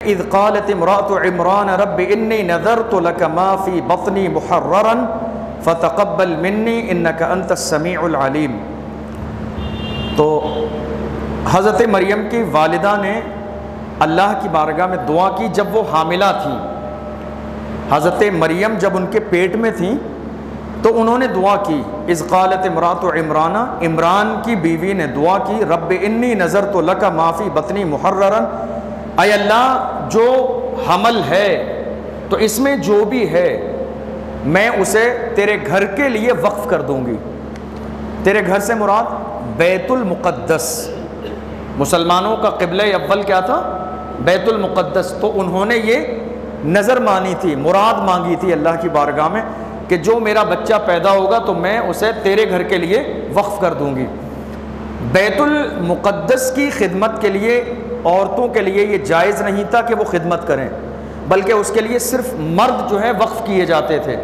اذ قالت امرأۃ عمران رب انی نذرت لک ما فی بطنی محررا فتقبل منی انک انت السمیع العلیم۔ تو حضرت مریم کی والدہ نے اللہ کی بارگاہ میں دعا کی جب وہ حاملہ تھیں۔ حضرت مریم جب ان کے پیٹ میں تھیں تو انہوں نے دعا کی، اذ قالت امرأۃ عمران، عمران کی بیوی نے دعا کی، رب انی نذرت لک ما فی بطنی محررا، اے اللہ جو حمل ہے تو اس میں جو بھی ہے میں اسے تیرے گھر کے لیے وقف کر دوں گی۔ تیرے گھر سے مراد بیت المقدس، مسلمانوں کا قبلہ اول کیا تھا؟ بیت المقدس۔ تو انہوں نے یہ نظر مانی تھی، مراد مانگی تھی اللہ کی بارگاہ میں کہ جو میرا بچہ پیدا ہوگا تو میں اسے تیرے گھر کے لیے وقف کر دوں گی۔ بیت المقدس کی خدمت کے لیے عورتوں کے لیے یہ جائز نہیں تھا کہ وہ خدمت کریں، بلکہ اس کے لیے صرف مرد جو ہے وقف کیے جاتے تھے۔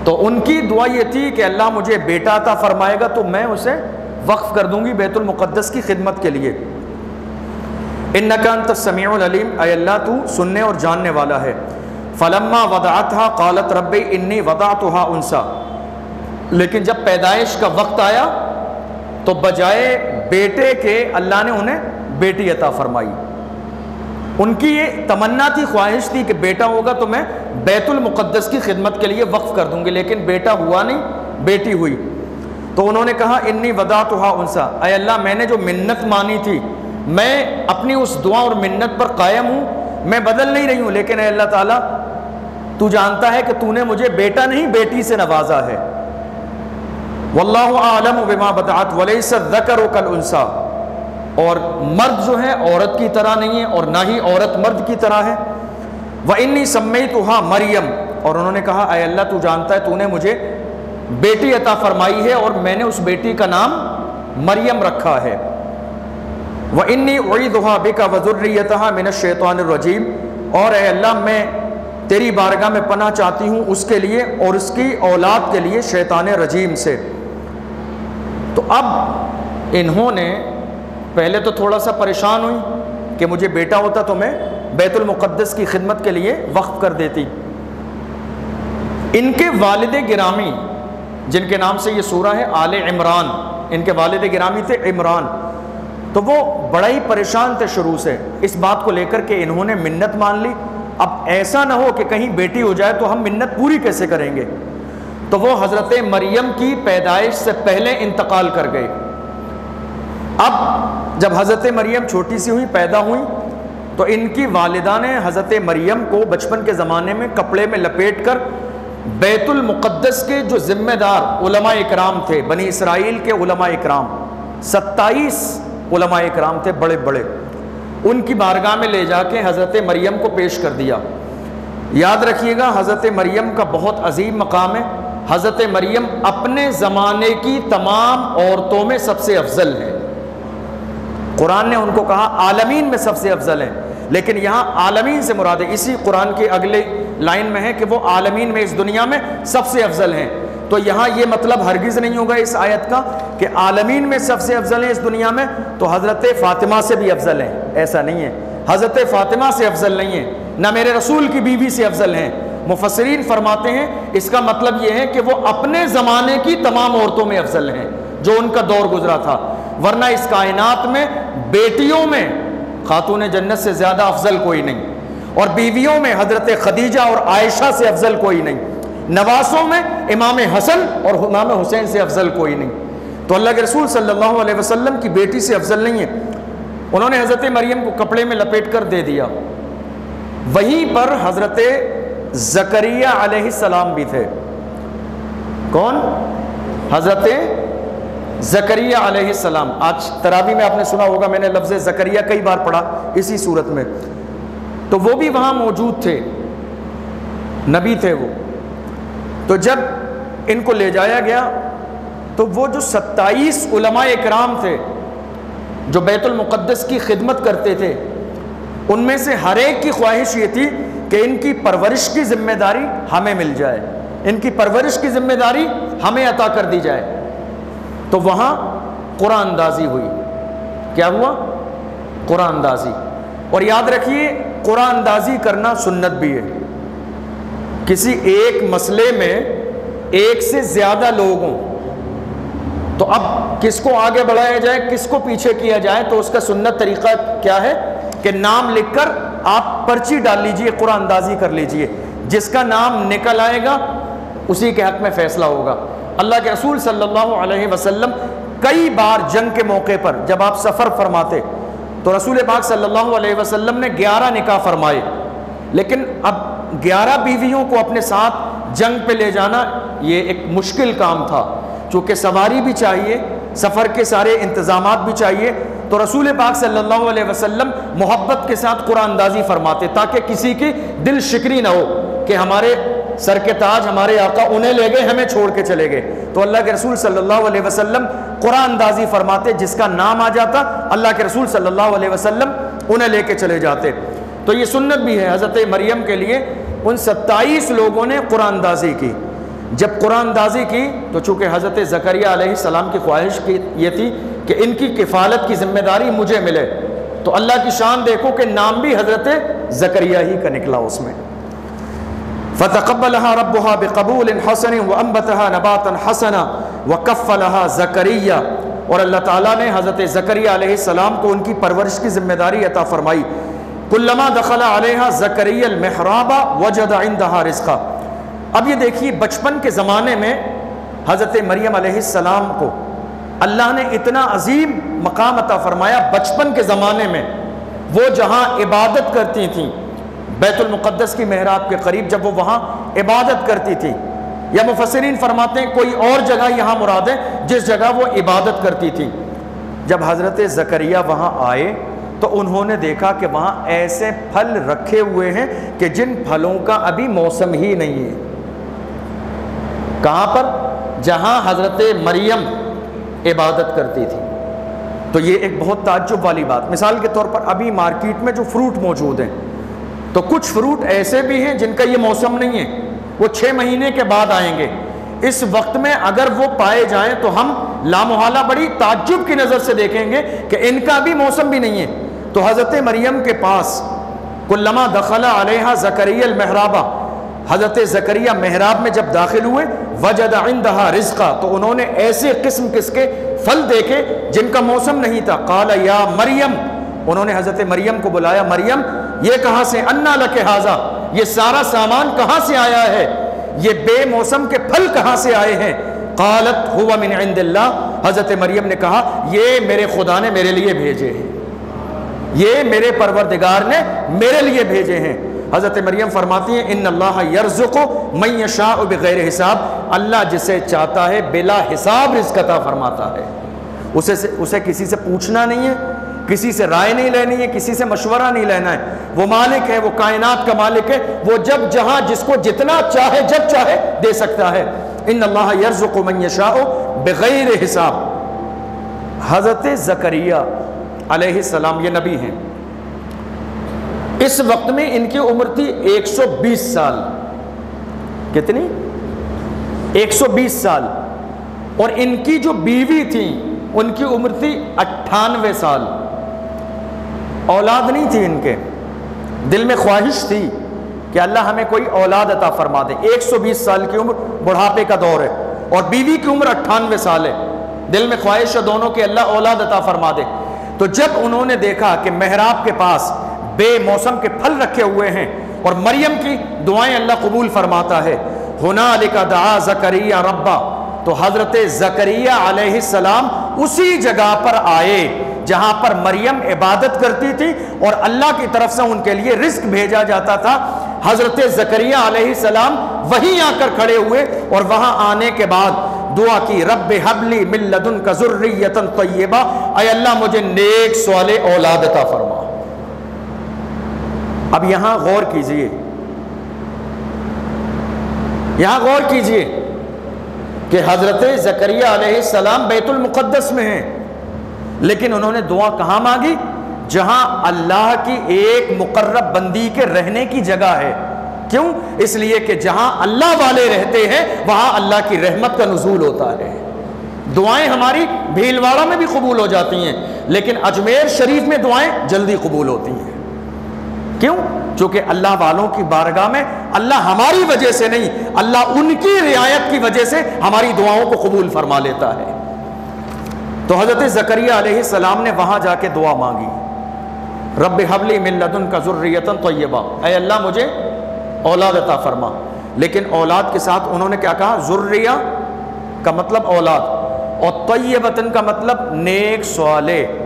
تو ان کی دعا یہ تھی کہ اللہ مجھے بیٹا عطا فرمائے گا تو میں اسے وقف کر دوں گی بیت المقدس کی خدمت کے لیے۔ انک انت السمیع العلیم، اے اللہ تو سننے اور جاننے والا ہے۔ فلما وضعتها قالت رب انی وضعتها انثی، لیکن جب پیدائش کا وقت آیا تو بجائے بیٹے کے اللہ نے انہیں بیٹی عطا فرمائی۔ ان کی یہ تمنا تھی، خواہش تھی کہ بیٹا ہوگا تو میں بیت المقدس کی خدمت کے لیے وقف کر دوں گی، لیکن بیٹا ہوا نہیں، بیٹی ہوئی۔ تو انہوں نے کہا انی وضعتها انثی، اے اللہ میں نے جو منت مانی تھی میں اپنی اس دعا اور منت پر قائم ہوں، میں بدل نہیں رہی ہوں، لیکن اے اللہ تعالیٰ تو جانتا ہے کہ تو نے مجھے بیٹا نہیں بیٹی سے نوازا ہے۔ واللہ اعلم بما بدعت ولیس الذکر کالانثی، اور مرد جو ہے عورت کی طرح نہیں ہے اور نہ ہی عورت مرد کی طرح ہے۔ وانی سمیتھا مریم، اور انہوں نے کہا اے اللہ تو جانتا ہے تو نے مجھے بیٹی عطا فرمائی ہے اور میں نے اس بیٹی کا نام مریم رکھا ہے۔ وانی اعیذھا بک وذریتھا من الشیطان الرجیم، اور اے اللہ میں تیری بارگاہ میں پناہ چاہتی ہوں اس کے لیے اور اس کی اولاد کے لیے شیطان رجیم سے۔ تو اب انہوں نے پہلے تو تھوڑا سا پریشان ہوئی کہ مجھے بیٹا ہوتا تو میں بیت المقدس کی خدمت کے لیے وقف کر دیتی۔ ان کے والد گرامی جن کے نام سے یہ سورہ ہے آل عمران، ان کے والد گرامی تھے عمران، تو وہ بڑا ہی پریشان تھے شروع سے اس بات کو لے کر کہ انہوں نے منت مان لی، اب ایسا نہ ہو کہ کہیں بیٹی ہو جائے تو ہم منت پوری کیسے کریں گے۔ تو وہ حضرت مریم کی پیدائش سے پہلے انتقال کر گئے۔ اب جب حضرت مریم چھوٹی سی ہوئی، پیدا ہوئی، تو ان کی والدہ نے حضرت مریم کو بچپن کے زمانے میں کپڑے میں لپیٹ کر بیت المقدس کے جو ذمہ دار علماء اکرام تھے، بنی اسرائیل کے علماء اکرام، 27 علماء اکرام تھے بڑے بڑے، ان کی بارگاہ میں لے جا کے حضرت مریم کو پیش کر دیا۔ یاد رکھیے گا حضرت مریم کا بہت عظیم مقام ہے۔ حضرت مریم اپنے زمانے کی تمام عورتوں میں سب سے افضل ہے۔ قرآن نے ان کو کہا عالمین میں سب سے افضل ہیں، لیکن یہاں عالمین سے مراد ہے، اسی قرآن کے اگلے لائن میں ہے کہ وہ عالمین میں اس دنیا میں سب سے افضل ہیں۔ تو یہاں یہ مطلب ہرگز نہیں ہوگا اس آیت کا کہ عالمین میں سب سے افضل ہیں اس دنیا میں تو حضرت فاطمہ سے بھی افضل ہیں، ایسا نہیں ہے۔ حضرت فاطمہ سے افضل نہیں ہے، نہ میرے رسول کی بیوی سے افضل ہیں۔ مفسرین فرماتے ہیں اس کا مطلب یہ ہے کہ وہ اپنے زمانے کی تمام عورتوں میں افضل ہیں جو ان کا دور گزرا تھا، ورنہ اس کائنات میں بیٹیوں میں خاتون جنت سے زیادہ افضل کوئی نہیں، اور بیویوں میں حضرت خدیجہ اور عائشہ سے افضل کوئی نہیں، نواسوں میں امام حسن اور امام حسین سے افضل کوئی نہیں، تو اللہ کے رسول صلی اللہ علیہ وسلم کی بیٹی سے افضل نہیں ہے۔ انہوں نے حضرت مریم کو کپڑے میں لپیٹ کر دے دیا۔ وہیں پر حضرت زکریا علیہ السلام بھی تھے۔ کون؟ حضرت زکریا علیہ السلام۔ آج تراویح میں آپ نے سنا ہوگا، میں نے لفظ زکریا کئی بار پڑھا اسی صورت میں، تو وہ بھی وہاں موجود تھے، نبی تھے وہ۔ تو جب ان کو لے جایا گیا تو وہ جو 27 علماء اکرام تھے جو بیت المقدس کی خدمت کرتے تھے، ان میں سے ہر ایک کی خواہش یہ تھی کہ ان کی پرورش کی ذمہ داری ہمیں مل جائے، ان کی پرورش کی ذمہ داری ہمیں عطا کر دی جائے۔ تو وہاں قرآن اندازی ہوئی۔ کیا ہوا؟ قرآن اندازی۔ اور یاد رکھیے قرآن اندازی کرنا سنت بھی ہے. کسی ایک مسئلے میں ایک سے زیادہ لوگ ہوں تو اب کس کو آگے بڑھایا جائے کس کو پیچھے کیا جائے, تو اس کا سنت طریقہ کیا ہے کہ نام لکھ کر آپ پرچی ڈال لیجئے, قرآن اندازی کر لیجئے, جس کا نام نکل آئے گا اسی کے حق میں فیصلہ ہوگا. اللہ کے رسول صلی اللہ علیہ وسلم کئی بار جنگ کے موقع پر جب آپ سفر فرماتے تو رسول پاک صلی اللہ علیہ وسلم نے 11 نکاح فرمائے, لیکن اب 11 بیویوں کو اپنے ساتھ جنگ پہ لے جانا یہ ایک مشکل کام تھا, چونکہ سواری بھی چاہیے, سفر کے سارے انتظامات بھی چاہیے. تو رسول پاک صلی اللہ علیہ وسلم محبت کے ساتھ قرآن اندازی فرماتے تاکہ کسی کی دل شکری نہ ہو کہ ہمارے سر کے تاج ہمارے آقا انہیں لے گئے ہمیں چھوڑ کے چلے گئے. تو اللہ کے رسول صلی اللہ علیہ وسلم قرآن اندازی فرماتے, جس کا نام آ جاتا اللہ کے رسول صلی اللہ علیہ وسلم انہیں لے کے چلے جاتے. تو یہ سنت بھی ہے. حضرت مریم کے لیے ان 27 لوگوں نے قرآن اندازی کی. جب قرآن اندازی کی تو چونکہ حضرت زکریہ علیہ السلام کی خواہش کی یہ تھی کہ ان کی کفالت کی ذمہ داری مجھے ملے, تو اللہ کی شان دیکھو کہ نام بھی حضرت زکریہ ہی کا نکلا اس میں. فَتَقَبَّلَهَا رَبُّهَا بِقَبُولٍ حَسَنٍ وَأَنبَتَهَا نَبَاتًا حَسَنًا وَكَفَّلَهَا زَكَرِيَّا. اور اللہ تعالیٰ نے حضرت زکریہ علیہ السلام کو ان کی پرورش کی ذمہ داری عطا فرمائی. كُلَّمَا دَخَلَ عَلَيْهَا زَكَرِيَّا الْمِحْرَابَ وَجَدَ عِندَهَا رِزْقًا. اب یہ دیکھیے بچپن کے زمانے میں حضرت مریم علیہ السلام کو اللہ نے اتنا عظیم مقام عطا فرمایا. بچپن کے زمانے میں وہ جہاں عبادت کرتی تھیں بیت المقدس کی محراب کے قریب, جب وہ وہاں عبادت کرتی تھی, یا مفسرین فرماتے ہیں کوئی اور جگہ یہاں مراد ہے جس جگہ وہ عبادت کرتی تھی. جب حضرت زکریہ وہاں آئے تو انہوں نے دیکھا کہ وہاں ایسے پھل رکھے ہوئے ہیں کہ جن پھلوں کا ابھی موسم ہی نہیں ہے. کہاں پر؟ جہاں حضرت مریم عبادت کرتی تھی. تو یہ ایک بہت تعجب والی بات. مثال کے طور پر ابھی مارکیٹ میں جو فروٹ موجود ہیں تو کچھ فروٹ ایسے بھی ہیں جن کا یہ موسم نہیں ہے, وہ 6 مہینے کے بعد آئیں گے. اس وقت میں اگر وہ پائے جائیں تو ہم لامحالہ بڑی تعجب کی نظر سے دیکھیں گے کہ ان کا بھی موسم بھی نہیں ہے. تو حضرت مریم کے پاس کلما دخل علیہا زکریا المحرابہ, حضرت زکریا محراب میں جب داخل ہوئے وجد عندها رزقا, تو انہوں نے ایسے قسم کے پھل دیکھے جن کا موسم نہیں تھا. قال یا مریم, انہوں نے حضرت مریم کو بلایا, مریم یہ کہاں سے, انا لک ھذا, یہ سارا سامان کہاں سے آیا ہے, یہ بے موسم کے پھل کہاں سے آئے ہیں. قالت هو من عند اللہ, حضرت مریم نے کہا یہ میرے خدا نے میرے لیے بھیجے ہیں, یہ میرے پروردگار نے میرے لیے بھیجے ہیں. حضرت مریم فرماتی ہیں ان اللہ یرزق من یشاء بغیر حساب, اللہ جسے چاہتا ہے بلا حساب رزق عطا فرماتا ہے. اسے کسی سے پوچھنا نہیں ہے, کسی سے رائے نہیں لینی ہے, کسی سے مشورہ نہیں لینا ہے. وہ مالک ہے, وہ کائنات کا مالک ہے, وہ جب جہاں جس کو جتنا چاہے جب چاہے دے سکتا ہے. ان اللہ یرزق من یشاء بغیر حساب. حضرت زکریا علیہ السلام یہ نبی ہیں, اس وقت میں ان کی عمر تھی 120 سال. کتنی؟ 120 سال. اور ان کی جو بیوی تھی ان کی عمر تھی 98 سال. اولاد نہیں تھی ان کے, دل میں خواہش تھی کہ اللہ ہمیں کوئی اولاد عطا فرما دے. 120 سال کی عمر بڑھاپے کا دور ہے اور بیوی کی عمر 98 سال ہے. دل میں خواہش ہے دونوں کہ اللہ اولاد عطا فرما دے. تو جب انہوں نے دیکھا کہ محراب کے پاس بے موسم کے پھل رکھے ہوئے ہیں اور مریم کی دعائیں اللہ قبول فرماتا ہے, ہنالک دعا زکریا ربا, تو حضرت زکریا علیہ السلام اسی جگہ پر آئے جہاں پر مریم عبادت کرتی تھی اور اللہ کی طرف سے ان کے لیے رزق بھیجا جاتا تھا. حضرت زکریا علیہ السلام وہیں آ کر کھڑے ہوئے اور وہاں آنے کے بعد دعا کی, رب ہب لی من لدنک ذریۃ طیبہ, اے اللہ مجھے نیک صالح اولاد عطا فرما. اب یہاں غور کیجئے, یہاں غور کیجئے کہ حضرت زکریہ علیہ السلام بیت المقدس میں ہیں, لیکن انہوں نے دعا کہاں مانگی؟ جہاں اللہ کی ایک مقرب بندی کے رہنے کی جگہ ہے. کیوں؟ اس لیے کہ جہاں اللہ والے رہتے ہیں وہاں اللہ کی رحمت کا نزول ہوتا ہے. دعائیں ہماری بھیلواڑہ میں بھی قبول ہو جاتی ہیں, لیکن اجمیر شریف میں دعائیں جلدی قبول ہوتی ہیں. کیوں؟ چونکہ اللہ والوں کی بارگاہ میں اللہ ہماری وجہ سے نہیں، اللہ ان کی رعایت کی وجہ سے ہماری دعاؤں کو قبول فرما لیتا ہے۔ تو حضرت زکریا علیہ السلام نے وہاں جا کے دعا مانگی، رب حب لی من لدنک ذریۃ طیبہ، اے اللہ مجھے اولاد عطا فرما۔ لیکن اولاد کے ساتھ انہوں نے کیا کہا؟ ذریہ کا مطلب اولاد، اور طیبۃ کا مطلب نیک صالح۔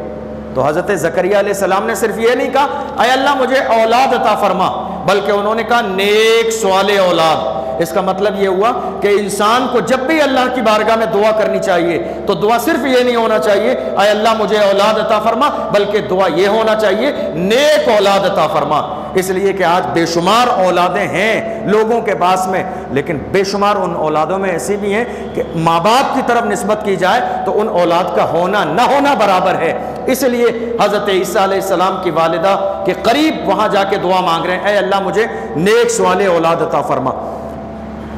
تو حضرت زکریا علیہ السلام نے صرف یہ نہیں کہا اے اللہ مجھے اولاد عطا فرما، بلکہ انہوں نے کہا نیک صالح اولاد۔ اس کا مطلب یہ ہوا کہ انسان کو جب بھی اللہ کی بارگاہ میں دعا کرنی چاہیے تو دعا صرف یہ نہیں ہونا چاہیے اے اللہ مجھے اولاد عطا فرما، بلکہ دعا یہ ہونا چاہیے نیک اولاد عطا فرما۔ اس لیے کہ آج بے شمار اولادیں ہیں لوگوں کے پاس میں، لیکن بے شمار ان اولادوں میں ایسی بھی ہیں کہ ماں باپ کی طرف نسبت کی جائے تو ان اولاد کا ہونا نہ ہونا برابر ہے۔ اس لیے حضرت عیسیٰ علیہ السلام کی والدہ کے قریب وہاں جا کے دعا مانگ رہے ہیں اے اللہ مجھے نیک صالح اولاد عطا فرما۔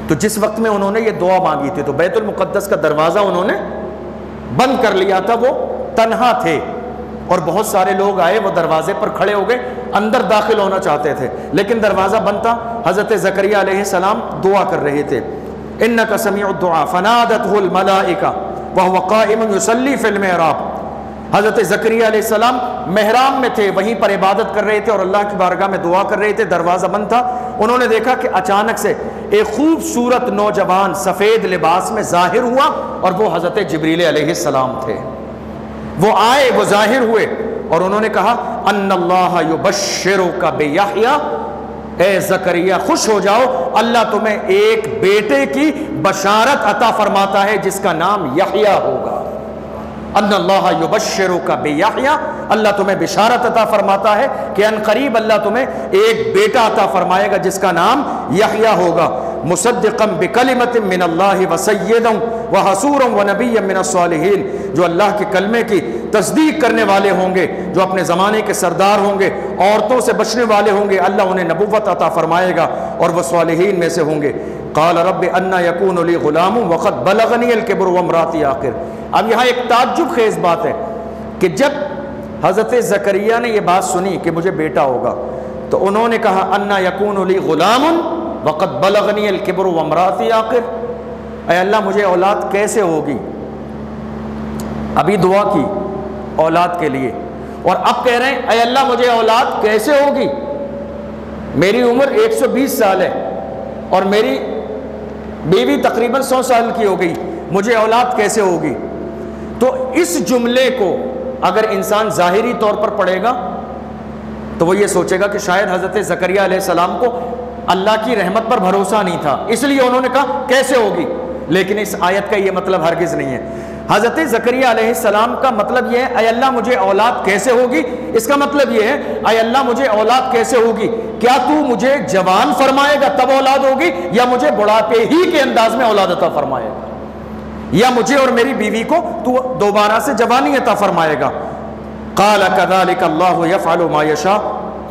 تو جس وقت میں انہوں نے یہ دعا مانگی تھی تو بیت المقدس کا دروازہ انہوں نے بند کر لیا تھا، وہ تنہا تھے اور بہت سارے لوگ آئے، وہ دروازے پر کھڑے ہو گئے، اندر داخل ہونا چاہتے تھے لیکن دروازہ بند تھا۔ حضرت زکریا علیہ السلام دعا کر رہے تھے، انک سمیع الدعاء فنادته الملائکہ وهو قائم یصلی فی المحراب۔ حضرت زکریا علیہ السلام محراب میں تھے، وہیں پر عبادت کر رہے تھے اور اللہ کی بارگاہ میں دعا کر رہے تھے، دروازہ بند تھا۔ انہوں نے دیکھا کہ اچانک سے ایک خوبصورت نوجوان سفید لباس میں ظاہر ہوا اور وہ حضرت جبریل علیہ السلام تھے۔ وہ آئے، وہ ظاہر ہوئے اور انہوں نے کہا ان اللہ یبشرک بیحییٰ، اے زکریا خوش ہو جاؤ، اللہ تمہیں ایک بیٹے کی بشارت عطا فرماتا ہے جس کا نام یحییٰ ہوگا۔ ان اللہ یبشرک بیحییٰ، اللہ تمہیں بشارت عطا فرماتا ہے کہ ان قریب اللہ تمہیں ایک بیٹا عطا فرمائے گا جس کا نام یحییٰ ہوگا، مصدقا بکلمۃ من اللہ وسیدا وحصورا ونبیا من الصالحین، جو اللہ کے کلمے کی تصدیق کرنے والے ہوں گے، جو اپنے زمانے کے سردار ہوں گے، عورتوں سے بچنے والے ہوں گے، اللہ انہیں نبوت عطا فرمائے گا اور وہ صالحین میں سے ہوں گے۔ قال رب انا یکون لی غلام وقد بلغنی الکبر وامراتی عاقر۔ اب یہاں ایک تعجب خیز بات ہے کہ جب حضرت زکریا نے یہ بات سنی کہ مجھے بیٹا ہوگا تو انہوں نے کہا انا یکون لی غلام وقد بلغنی الکبر وامراتی عاقر، اے اللہ مجھے اولاد کیسے ہوگی؟ ابھی دعا کی اولاد کے لیے اور اب کہہ رہے ہیں اے اللہ مجھے اولاد کیسے ہوگی؟ میری عمر 120 سال ہے اور میری بیوی تقریباً 100 سال کی ہو گئی، مجھے اولاد کیسے ہوگی؟ تو اس جملے کو اگر انسان ظاہری طور پر پڑھے گا تو وہ یہ سوچے گا کہ شاید حضرت زکریا علیہ السلام کو اللہ کی رحمت پر بھروسہ نہیں تھا، اس لیے انہوں نے کہا کیسے ہوگی۔ لیکن اس آیت کا یہ مطلب ہرگز نہیں ہے۔ حضرت زکریا علیہ السلام کا مطلب یہ ہے اے اللہ مجھے اولاد کیسے ہوگی، اس کا مطلب یہ ہے اے اللہ مجھے اولاد کیسے ہوگی، کیا تو مجھے جوان فرمائے گا تب اولاد ہوگی یا مجھے بڑھاپے ہی کے انداز میں اولاد عطا فرمائے گا، یا مجھے اور میری بیوی کو تو دوبارہ سے جوانی عطا فرمائے گا۔ قال كذلك اللہ يفعل ما یشاء،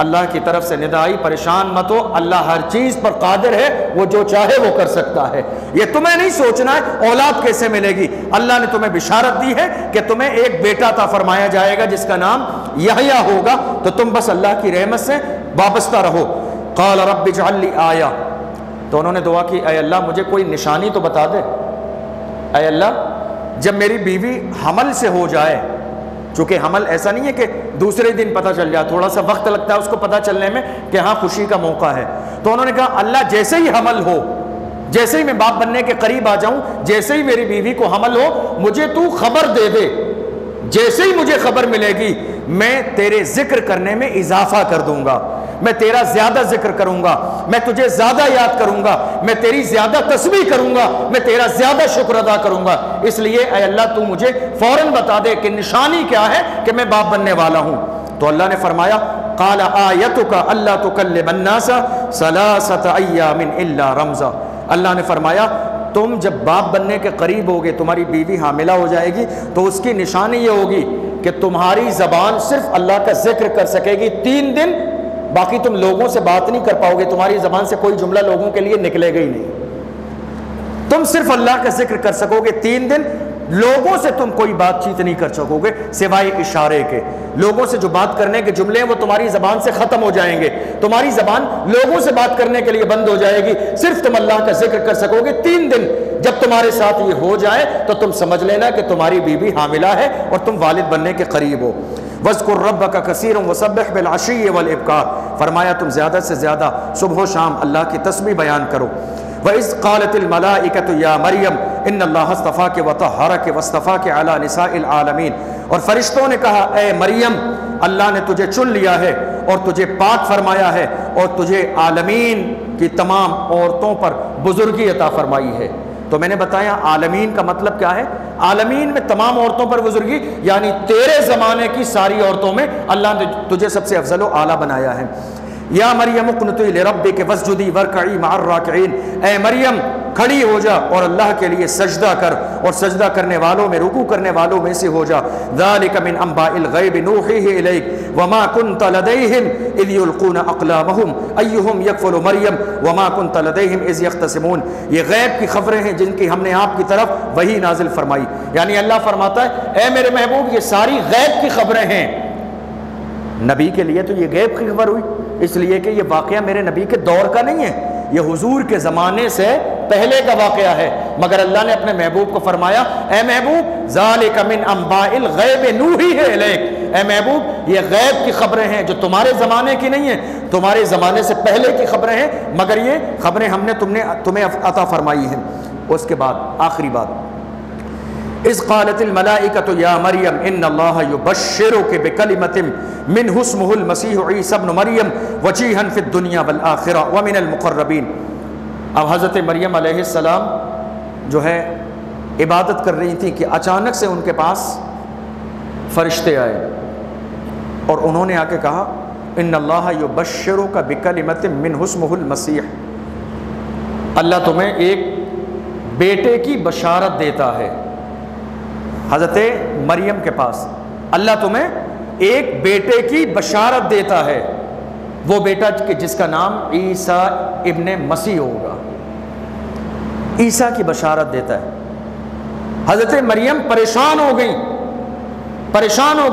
اللہ کی طرف سے ندائی پریشان مت ہو، اللہ ہر چیز پر قادر ہے، وہ جو چاہے وہ کر سکتا ہے۔ یہ تمہیں نہیں سوچنا ہے اولاد کیسے ملے گی، اللہ نے تمہیں بشارت دی ہے کہ تمہیں ایک بیٹا عطا فرمایا جائے گا جس کا نام یحییٰ ہوگا، تو تم بس اللہ کی رحمت سے وابستہ رہو۔ قال رب اجعل لی آیہ، تو انہوں نے دعا کی اے اللہ مجھے کوئی نشانی تو بتا دے، اے اللہ جب میری بیوی حمل سے ہو جائے، چونکہ حمل ایسا نہیں ہے کہ دوسرے دن پتہ چل جائے، تھوڑا سا وقت لگتا ہے اس کو پتہ چلنے میں کہ ہاں خوشی کا موقع ہے، تو انہوں نے کہا اللہ جیسے ہی حمل ہو، جیسے ہی میں باپ بننے کے قریب آ جاؤں، جیسے ہی میری بیوی کو حمل ہو مجھے تو خبر دے دے، جیسے ہی مجھے خبر ملے گی میں تیرے ذکر کرنے میں اضافہ کر دوں گا، میں تیرا زیادہ ذکر کروں گا، میں تجھے زیادہ یاد کروں گا، میں تیری زیادہ تسبیح کروں گا، میں تیرا زیادہ شکر ادا کروں گا، اس لیے اے اللہ تو مجھے فوراً بتا دے کہ نشانی کیا ہے کہ میں باپ بننے والا ہوں۔ تو اللہ نے فرمایا قال آیتک الا تکلم الناس ثلاثۃ ایام الا رمزا، اللہ نے فرمایا تم جب باپ بننے کے قریب ہوگے، تمہاری بیوی حاملہ ہو جائے گی تو اس کی نشانی یہ ہوگی کہ تمہاری زبان صرف اللہ کا ذکر کر سکے گی 3 دن، باقی تم لوگوں سے بات نہیں کر پاؤ گے، تمہاری زبان سے کوئی جملہ لوگوں کے لیے نکلے گا ہی نہیں، تم صرف اللہ کا ذکر کر سکو گے 3 دن، لوگوں سے تم کوئی بات چیت نہیں کر سکو گے سوائے اشارے کے. لوگوں سے جو بات کرنے کے جملے ہیں وہ تمہاری زبان سے ختم ہو جائیں گے. تمہاری زبان لوگوں سے بات کرنے کے لیے بند ہو جائے گی. صرف تم اللہ کا ذکر کر سکو گے 3 دن. جب تمہارے ساتھ یہ ہو جائے تو تم سمجھ لینا کہ تمہاری بیوی حاملہ ہے اور تم والد بننے کے قریب ہو. وَاذْكُرْ رَبَّكَ كَثِيرًا وَسَبِّحْ بِالْعَشِيِّ وَالْإِبْكَارِ. فرمایا تم زیادہ سے زیادہ صبح و شام اللہ کی تسبیح بیان کرو. وَإِذْ قَالَتِ الْمَلَائِكَةُ يَا مَرْيَمْ إِنَّ اللَّهَ اصْطَفَاكِ وَطَهَّرَكِ وَاصْطَفَاكِ عَلَى نِسَاءِ الْعَالَمِينَ. اور فرشتوں نے کہا اے مریم اللہ نے تجھے چن لیا ہے اور تجھے پاک فرمایا ہے اور تجھے عالمین کی تمام عورتوں پر بزرگی عطا فرمائی ہے. تو میں نے بتایا عالمین کا مطلب کیا ہے. عالمین میں تمام عورتوں پر بزرگی یعنی تیرے زمانے کی ساری عورتوں میں اللہ نے تجھے سب سے افضل و اعلیٰ بنایا ہے. یا مریم اقنتی لربک واسجدی وارکعی مع الراکعین. اے مریم کھڑی ہو جا اور اللہ کے لیے سجدہ کر اور سجدہ کرنے والوں میں رکوع کرنے والوں میں سے ہو جا. ذالک من انباء الغیب نوحیہ الیک وما کنت لدیہم اذ یلقون اقلامہم ایہم یکفل مریم وما کنت لدیہم اذ یختصمون. یہ غیب کی خبریں ہیں جن کی ہم نے آپ کی طرف وحی نازل فرمائی. یعنی اللہ فرماتا ہے اے میرے محبوب یہ ساری غیب کی خبریں ہیں. نبی کے لیے تو یہ غیب کی خبر ہوئی اس لیے کہ یہ واقعہ میرے نبی کے دور کا نہیں ہے, یہ حضور کے زمانے سے پہلے کا واقعہ ہے. مگر اللہ نے اپنے محبوب کو فرمایا اے محبوب ذالک من انباء الغیب نوحیہ الیک. اے محبوب یہ غیب کی خبریں ہیں جو تمہارے زمانے کی نہیں ہیں, تمہارے زمانے سے پہلے کی خبریں ہیں مگر یہ خبریں ہم نے تمہیں عطا فرمائی ہیں. اس کے بعد آخری بات اذ قالت الملائکۃ یا مریم ان اللہ یبشرک بکلمۃ منہ اسمہ المسیح عیسی ابن مریم وجیہا فی الدنیا والآخرہ ومن المقربین. اب حضرت مریم علیہ السلام جو ہے عبادت کر رہی تھی کہ اچانک سے ان کے پاس فرشتے آئے اور انہوں نے آ کے کہا ان اللہ یبشرک بکلمۃ منہ اسمہ المسیح. اللہ تمہیں ایک بیٹے کی بشارت دیتا ہے. حضرت مریم کے پاس اللہ تمہیں ایک بیٹے کی بشارت دیتا ہے, وہ بیٹا کہ جس کا نام عیسیٰ ابن مسیح ہوگا. عیسیٰ کی بشارت دیتا ہے. حضرت مریم پریشان ہو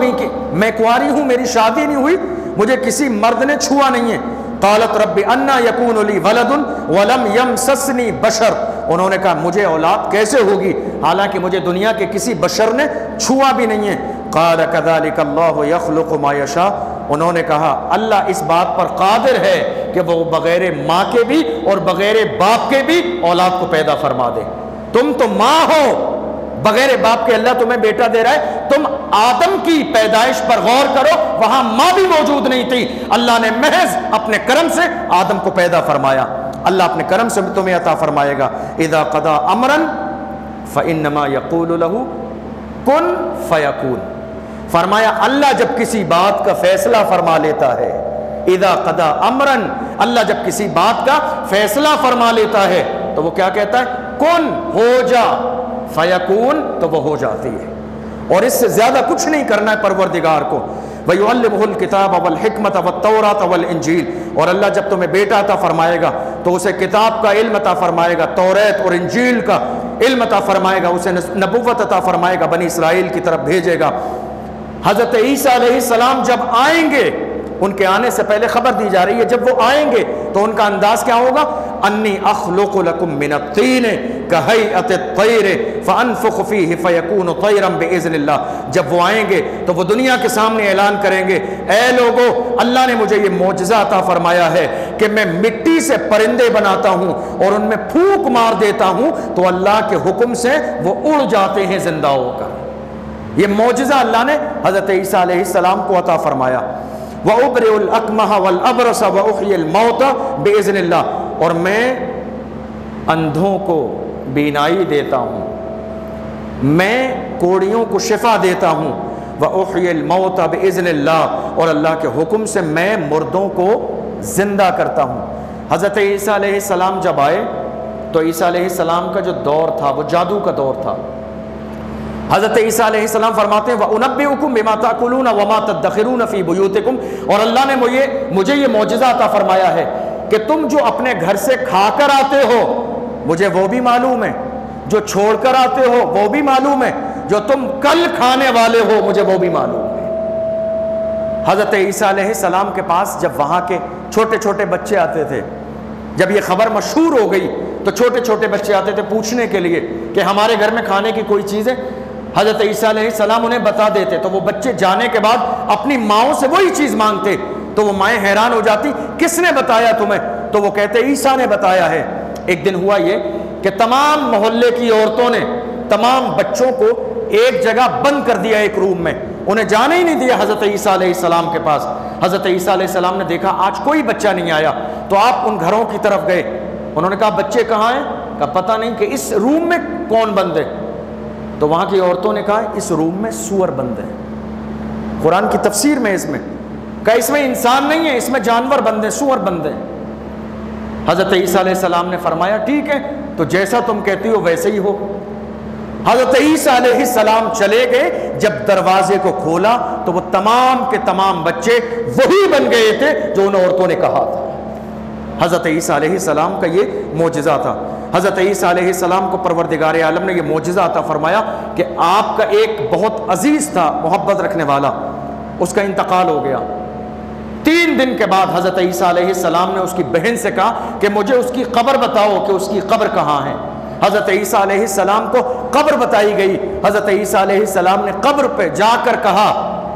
گئی کہ میں کنواری ہوں, میری شادی نہیں ہوئی, مجھے کسی مرد نے چھوا نہیں ہے. قالت رب انا یکون لی ولد ولم یمسسنی بشر. انہوں نے کہا مجھے اولاد کیسے ہوگی حالانکہ مجھے دنیا کے کسی بشر نے چھوا بھی نہیں ہے. قال کذالک اللہ یخلق ما یشاء. انہوں نے کہا اللہ اس بات پر قادر ہے کہ وہ بغیر ماں کے بھی اور بغیر باپ کے بھی اولاد کو پیدا فرما دے. تم تو ماں ہو, بغیر باپ کے اللہ تمہیں بیٹا دے رہا ہے. تم آدم کی پیدائش پر غور کرو, وہاں ماں بھی موجود نہیں تھی, اللہ نے محض اپنے کرم سے آدم کو پیدا فرمایا. اللہ اپنے کرم سے تمہیں عطا فرمائے گا. اذا قضا امرا فانما یقول له کن فیکون. فرمایا اللہ جب کسی بات کا فیصلہ فرما لیتا ہے, اذا قضا امرا, اللہ جب کسی بات کا فیصلہ فرما لیتا ہے تو وہ کیا کہتا ہے کن ہو جا, فیکون تو وہ ہو جاتی ہے. اور اس سے زیادہ کچھ نہیں کرنا ہے پروردگار کو. وَيُعَلِّمُهُ الْكِتَابَ وَالْحِكْمَةَ وَالتَّوْرَاةَ وَالْإِنْجِيلَ. اور اللہ جب تمہیں بیٹا عطا فرمائے گا تو اسے کتاب کا علم عطا فرمائے گا, توریت اور انجیل کا علم عطا فرمائے گا, اسے نبوت عطا فرمائے گا, بنی اسرائیل کی طرف بھیجے گا. حضرت عیسیٰ علیہ السلام جب آئیں گے, ان کے آنے سے پہلے خبر دی جا رہی ہے جب وہ آئیں گے تو ان کا انداز کیا ہوگا, انی اخلق لکم من الطین کہیئت الطیر فانفخ فیہ فیکون طیرا باذن اللہ. جب وہ آئیں گے تو وہ دنیا کے سامنے اعلان کریں گے اے لوگو اللہ نے مجھے یہ معجزہ عطا فرمایا ہے کہ میں مٹی سے پرندے بناتا ہوں اور ان میں پھونک مار دیتا ہوں تو اللہ کے حکم سے وہ اڑ جاتے ہیں زندہ ہو کر. یہ معجزہ اللہ نے حضرت عیسیٰ علیہ السلام کو عطا فرمایا. وَأُبْرِئُ الْأَكْمَحَ وَالْأَبْرَصَ وَأُحْيِي الْمَوْتَ بِإِذْنِ اللَّهِ. اور میں اندھوں کو بینائی دیتا ہوں, میں کوڑیوں کو شفا دیتا ہوں. وَأُحْيِي الْمَوْتَ بِإِذْنِ اللَّهِ. اور اللہ کے حکم سے میں مردوں کو زندہ کرتا ہوں. حضرت عیسیٰ علیہ السلام جب آئے تو عیسیٰ علیہ السلام کا جو دور تھا وہ جادو کا دور تھا. حضرت عیسیٰ علیہ السلام فرماتے ہیں وَأُنَبِّئُكُم بِمَا تَأْكُلُونَ وَمَا تَدَّخِرُونَ فِي بُيُوتِكُمْ. اور اللہ نے مجھے یہ معجزہ عطا فرمایا ہے کہ تم جو اپنے گھر سے کھا کر آتے ہو مجھے وہ بھی معلوم ہے, جو چھوڑ کر آتے ہو وہ بھی معلوم ہے, جو تم کل کھانے والے ہو مجھے وہ بھی معلوم ہے۔ حضرت عیسیٰ علیہ السلام کے پاس جب وہاں کے چھوٹے چھوٹے بچے آتے تھے، جب یہ خبر مشہور ہو گئی تو چھوٹے چھوٹے بچے آتے تھے پوچھنے کے لیے کہ ہمارے گھر میں کھانے کی کوئی چیز ہے، حضرت عیسیٰ علیہ السلام انہیں بتا دیتے، تو وہ بچے جانے کے بعد اپنی ماؤں سے وہی چیز مانگتے، تو وہ مائیں حیران ہو جاتی، کس نے بتایا تمہیں؟ تو وہ کہتے عیسیٰ نے بتایا ہے۔ ایک دن ہوا یہ کہ تمام محلے کی عورتوں نے تمام بچوں کو ایک جگہ بند کر دیا ایک روم میں، انہیں جانے ہی نہیں دیا حضرت عیسیٰ علیہ السلام کے پاس۔ حضرت عیسیٰ علیہ السلام نے دیکھا آج کوئی بچہ نہیں آیا، تو آپ ان گھروں کی طرف گئے، انہوں نے کہا بچے کہاں ہیں؟ کہا پتہ نہیں کہ اس روم میں کون بند ہے؟ تو وہاں کی عورتوں نے کہا اس روم میں سور بند ہے۔ قرآن کی تفسیر میں اس میں کہا اس میں انسان نہیں ہے، اس میں جانور بند ہیں، سور بند ہیں۔ حضرت عیسیٰ علیہ السلام نے فرمایا ٹھیک ہے، تو جیسا تم کہتی ہو ویسے ہی ہو۔ حضرت عیسیٰ علیہ السلام چلے گئے، جب دروازے کو کھولا تو وہ تمام کے تمام بچے وہی بن گئے تھے جو ان عورتوں نے کہا تھا۔ حضرت عیسیٰ علیہ السلام کا یہ معجزہ تھا۔ حضرت عیسیٰ علیہ السلام کو پروردگار عالم نے یہ معجزہ عطا فرمایا کہ آپ کا ایک بہت عزیز تھا، محبت رکھنے والا، اس کا انتقال ہو گیا۔ 3 دن کے بعد حضرت عیسیٰ علیہ السلام نے اس کی بہن سے کہا کہ مجھے اس کی قبر بتاؤ کہ اس کی قبر کہاں ہے۔ حضرت عیسیٰ علیہ السلام کو قبر بتائی گئی۔ حضرت عیسیٰ علیہ السلام نے قبر پہ جا کر کہا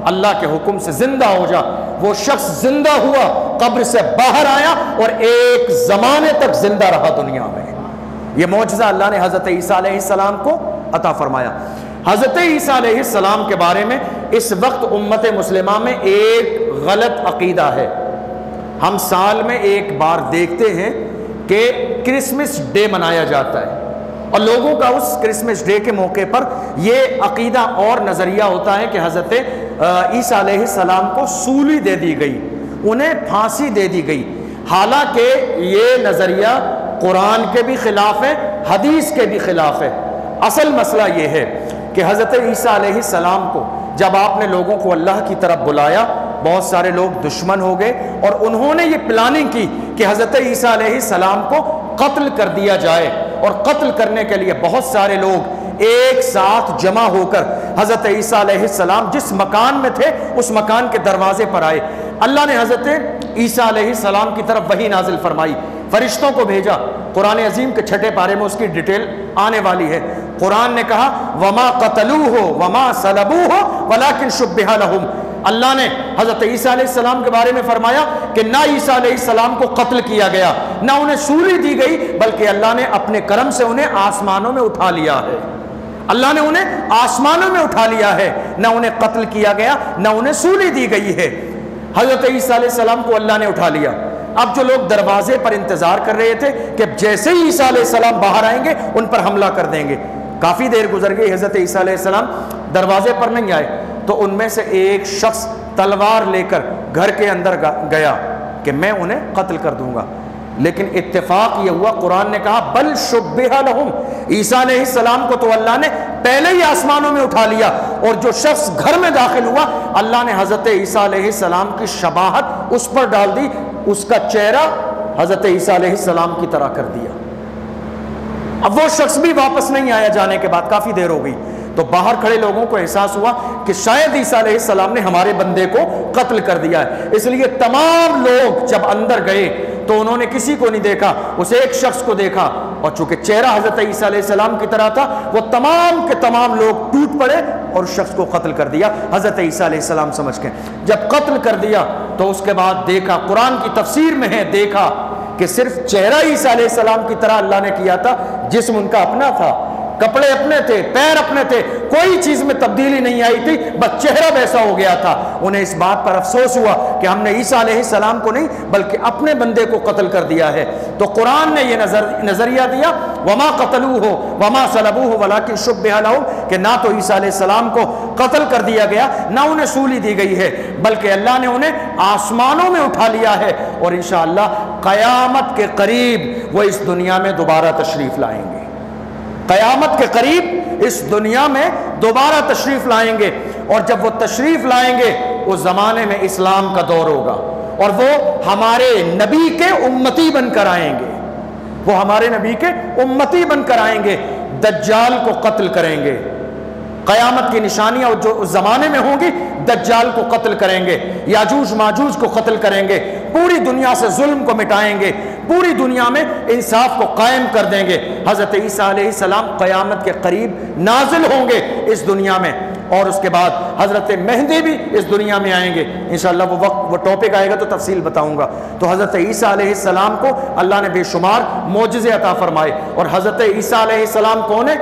اللہ کے حکم سے زندہ ہو جا۔ وہ شخص زندہ ہوا، قبر سے باہر آیا اور ایک زمانے تک زندہ رہا دنیا میں۔ یہ معجزہ اللہ نے حضرت عیسیٰ علیہ السلام کو عطا فرمایا۔ حضرت عیسیٰ علیہ السلام کے بارے میں اس وقت امت مسلمہ میں ایک غلط عقیدہ ہے۔ ہم سال میں ایک بار دیکھتے ہیں کہ کرسمس ڈے منایا جاتا ہے، اور لوگوں کا اس کرسمس ڈے کے موقع پر یہ عقیدہ اور نظریہ ہوتا ہے کہ حضرت عیسیٰ علیہ السلام کو سولی دے دی گئی، انہیں پھانسی دے دی گئی۔ حالانکہ یہ نظریہ قرآن کے بھی خلاف ہے، حدیث کے بھی خلاف ہے۔ اصل مسئلہ یہ ہے کہ حضرت عیسیٰ علیہ السلام کو جب آپ نے لوگوں کو اللہ کی طرف بلایا، بہت سارے لوگ دشمن ہو گئے اور انہوں نے یہ پلاننگ کی کہ حضرت عیسیٰ علیہ السلام کو قتل کر دیا جائے، اور قتل کرنے کے لیے بہت سارے لوگ ایک ساتھ جمع ہو کر حضرت عیسیٰ علیہ السلام جس مکان میں تھے اس مکان کے دروازے پر آئے۔ اللہ نے حضرت عیسیٰ علیہ السلام کی طرف وحی نازل فرمائی، فرشتوں کو بھیجا۔ قرآن عظیم کے 6 پارے میں اس کی ڈیٹیل آنے والی ہے۔ قرآن نے کہا وما قتلوہ وما صلبوہ ولکن شبہ لہم۔ اللہ نے حضرت عیسیٰ علیہ السلام کے بارے میں فرمایا کہ نہ عیسیٰ علیہ السلام کو قتل کیا گیا، نہ انہیں سولی دی گئی، بلکہ اللہ نے اپنے کرم سے انہیں آسمانوں میں اٹھا لیا ہے۔ اللہ نے انہیں آسمانوں میں اٹھا لیا ہے، نہ انہیں قتل کیا گیا، نہ انہیں سولی دی گئی ہے۔ حضرت عیسیٰ علیہ السلام کو اللہ نے اٹھا لیا۔ اب جو لوگ دروازے پر انتظار کر رہے تھے کہ جیسے ہی عیسیٰ علیہ السلام باہر آئیں گے ان پر حملہ کر دیں گے، کافی دیر گزر گئی، حضرت عیسیٰ علیہ السلام دروازے پر نہیں آئے، تو ان میں سے ایک شخص تلوار لے کر گھر کے اندر گیا کہ میں انہیں قتل کر دوں گا۔ لیکن اتفاق یہ ہوا، قرآن نے کہا بل شبہ لہم، عیسیٰ علیہ السلام کو تو اللہ نے پہلے ہی آسمانوں میں اٹھا لیا، اور جو شخص گھر میں داخل ہوا اللہ نے حضرت عیسیٰ علیہ السلام کی شباہت اس پر ڈال دی، اس کا چہرہ حضرت عیسیٰ علیہ السلام کی طرح کر دیا۔ اب وہ شخص بھی واپس نہیں آیا، جانے کے بعد کافی دیر ہو گئی، تو باہر کھڑے لوگوں کو احساس ہوا کہ شاید عیسیٰ علیہ السلام نے ہمارے بندے کو قتل کر دیا ہے۔ اس لیے تمام لوگ جب اندر گئے تو انہوں نے کسی کو نہیں دیکھا، اس ایک شخص کو دیکھا، اور چونکہ چہرہ حضرت عیسیٰ علیہ السلام کی طرح تھا، وہ تمام کے تمام لوگ ٹوٹ پڑے اور اس شخص کو قتل کر دیا حضرت عیسیٰ علیہ السلام سمجھ کے۔ جب قتل کر دیا تو اس کے بعد دیکھا، قرآن کی تفسیر میں ہے، دیکھا کہ صرف چہرہ عیسیٰ علیہ السلام کی طرح اللہ نے کیا تھا، جسم ان کا اپنا تھا، کپڑے اپنے تھے، پیر اپنے تھے، کوئی چیز میں تبدیلی نہیں آئی تھی، بس چہرہ ویسا ہو گیا تھا۔ انہیں اس بات پر افسوس ہوا کہ ہم نے عیسیٰ علیہ السلام کو نہیں بلکہ اپنے بندے کو قتل کر دیا ہے۔ تو قرآن نے یہ نظریہ دیا وما قتلوہ وما صلبوہ ولکن شبہ لہم، کہ نہ تو عیسیٰ علیہ السلام کو قتل کر دیا گیا، نہ انہیں سولی دی گئی ہے، بلکہ اللہ نے انہیں آسمانوں میں اٹھا لیا ہے، اور انشاءاللہ قیامت کے قریب وہ اس دنیا میں دوبارہ تشریف لائیں گے۔ قیامت کے قریب اس دنیا میں دوبارہ تشریف لائیں گے، اور جب وہ تشریف لائیں گے اس زمانے میں اسلام کا دور ہوگا، اور وہ ہمارے نبی کے امتی بن کر آئیں گے، وہ ہمارے نبی کے امتی بن کر آئیں گے، دجال کو قتل کریں گے، قیامت کی نشانیاں جو اس زمانے میں ہوں گی، دجال کو قتل کریں گے، یاجوج ماجوج کو قتل کریں گے، پوری دنیا سے ظلم کو مٹائیں گے، پوری دنیا میں انصاف کو قائم کر دیں گے۔ حضرت عیسیٰ علیہ السلام قیامت کے قریب نازل ہوں گے اس دنیا میں، اور اس کے بعد حضرت مہدی بھی اس دنیا میں آئیں گے۔ انشاءاللہ وہ ٹاپک آئے گا تو تفصیل بتاؤں گا۔ تو حضرت عیسیٰ علیہ السلام کو اللہ نے بے شمار معجزے عطا فرمائے، اور حضرت عیسیٰ علیہ السلام کون ہے؟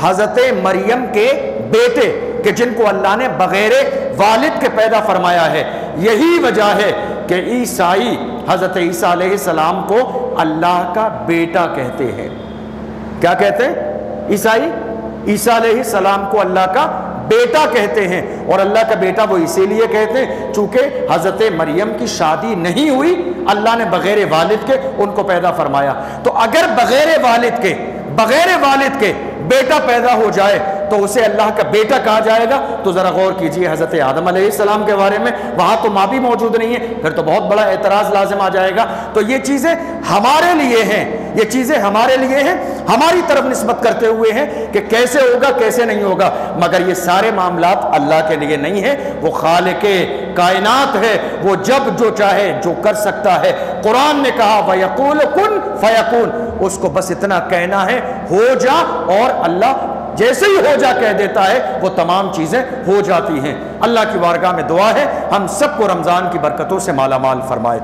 حضرت مریم کے بیٹے، کہ جن کو اللہ نے بغیر والد کے پیدا فرمایا ہے۔ یہی وجہ ہے کہ عیسائی حضرت عیسیٰ علیہ السلام کو اللہ کا بیٹا کہتے ہیں۔ کیا کہتے ہیں عیسائی؟ عیسیٰ علیہ السلام کو اللہ کا بیٹا کہتے ہیں، اور اللہ کا بیٹا وہ اسی لیے کہتے ہیں چونکہ حضرت مریم کی شادی نہیں ہوئی، اللہ نے بغیر والد کے ان کو پیدا فرمایا۔ تو اگر بغیر والد کے بیٹا پیدا ہو جائے تو اسے اللہ کا بیٹا کہا جائے گا۔ تو ذرا غور کیجئے حضرت آدم علیہ السلام کے بارے میں، وہاں تو ماں بھی موجود نہیں ہے، پھر تو بہت بڑا اعتراض لازم آ جائے گا۔ تو یہ چیزیں ہمارے لیے ہیں، یہ چیزیں ہمارے لیے ہیں، ہماری طرف نسبت کرتے ہوئے ہیں کہ کیسے ہوگا کیسے نہیں ہوگا، مگر یہ سارے معاملات اللہ کے لیے نہیں ہیں۔ وہ خالق کائنات ہے، وہ جب جو چاہے جو کر سکتا ہے۔ قرآن نے کہا وَيَقُولُ كُن فَيَكُونُ، اس کو بس اتنا کہنا ہے ہو جا، اور اللہ جیسے ہی ہو جا کہہ دیتا ہے وہ تمام چیزیں ہو جاتی ہیں۔ اللہ کی بارگاہ میں دعا ہے ہم سب کو رمضان کی برکتوں سے مالا مال فرمائے۔